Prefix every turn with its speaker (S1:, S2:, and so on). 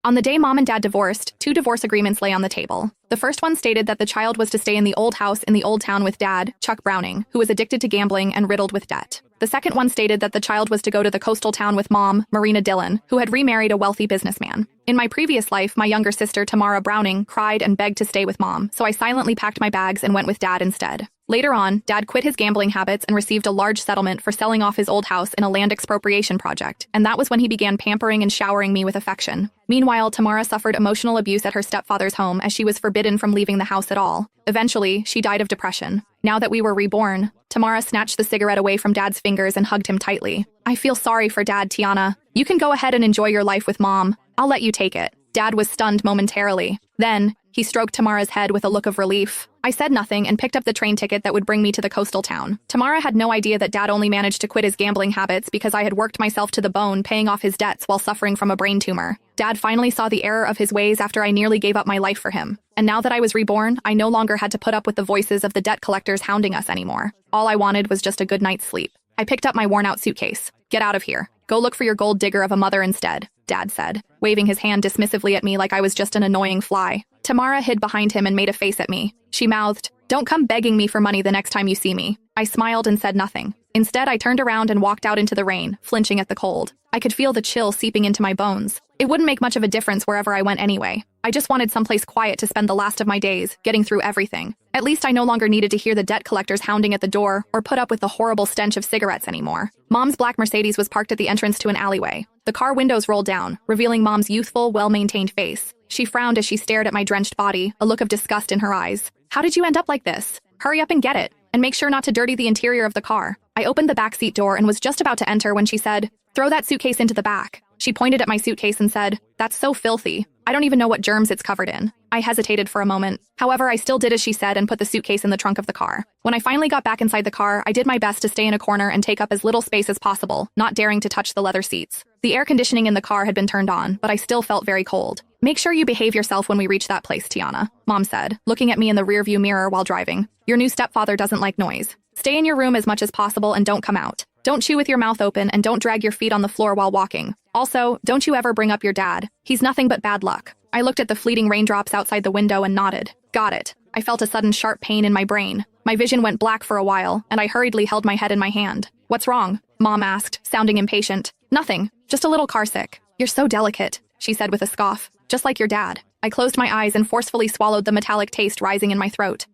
S1: On the day Mom and Dad divorced, two divorce agreements lay on the table. The first one stated that the child was to stay in the old house in the old town with Dad, Chuck Browning, who was addicted to gambling and riddled with debt. The second one stated that the child was to go to the coastal town with Mom, Marina Dillon, who had remarried a wealthy businessman. In my previous life, my younger sister, Tamara Browning, cried and begged to stay with Mom, so I silently packed my bags and went with Dad instead. Later on, Dad quit his gambling habits and received a large settlement for selling off his old house in a land expropriation project, and that was when he began pampering and showering me with affection. Meanwhile, Tamara suffered emotional abuse at her stepfather's home as she was forbidden from leaving the house at all. Eventually, she died of depression. Now that we were reborn, Tamara snatched the cigarette away from Dad's fingers and hugged him tightly. I feel sorry for Dad, Tiana. You can go ahead and enjoy your life with Mom. I'll let you take it. Dad was stunned momentarily. Then, he stroked Tamara's head with a look of relief. I said nothing and picked up the train ticket that would bring me to the coastal town. Tamara had no idea that Dad only managed to quit his gambling habits because I had worked myself to the bone paying off his debts while suffering from a brain tumor. Dad finally saw the error of his ways after I nearly gave up my life for him. And now that I was reborn, I no longer had to put up with the voices of the debt collectors hounding us anymore. All I wanted was just a good night's sleep. I picked up my worn-out suitcase. Get out of here. Go look for your gold digger of a mother instead, Dad said, waving his hand dismissively at me like I was just an annoying fly. Tamara hid behind him and made a face at me. She mouthed, "Don't come begging me for money the next time you see me." I smiled and said nothing. Instead, I turned around and walked out into the rain, flinching at the cold. I could feel the chill seeping into my bones. It wouldn't make much of a difference wherever I went anyway. I just wanted someplace quiet to spend the last of my days, getting through everything. At least I no longer needed to hear the debt collectors hounding at the door or put up with the horrible stench of cigarettes anymore. Mom's black Mercedes was parked at the entrance to an alleyway. The car windows rolled down, revealing Mom's youthful, well-maintained face. She frowned as she stared at my drenched body, a look of disgust in her eyes. "How did you end up like this? Hurry up and get it, and make sure not to dirty the interior of the car." I opened the backseat door and was just about to enter when she said, "Throw that suitcase into the back." She pointed at my suitcase and said, "That's so filthy. I don't even know what germs it's covered in." I hesitated for a moment. However, I still did as she said and put the suitcase in the trunk of the car. When I finally got back inside the car, I did my best to stay in a corner and take up as little space as possible, not daring to touch the leather seats. The air conditioning in the car had been turned on, but I still felt very cold. "Make sure you behave yourself when we reach that place, Tiana," Mom said, looking at me in the rearview mirror while driving. "Your new stepfather doesn't like noise. Stay in your room as much as possible and don't come out. Don't chew with your mouth open and don't drag your feet on the floor while walking. Also, don't you ever bring up your dad. He's nothing but bad luck." I looked at the fleeting raindrops outside the window and nodded. Got it. I felt a sudden sharp pain in my brain. My vision went black for a while, and I hurriedly held my head in my hand. "What's wrong?" Mom asked, sounding impatient. "Nothing. Just a little carsick." "You're so delicate," she said with a scoff. "Just like your dad." I closed my eyes and forcefully swallowed the metallic taste rising in my throat.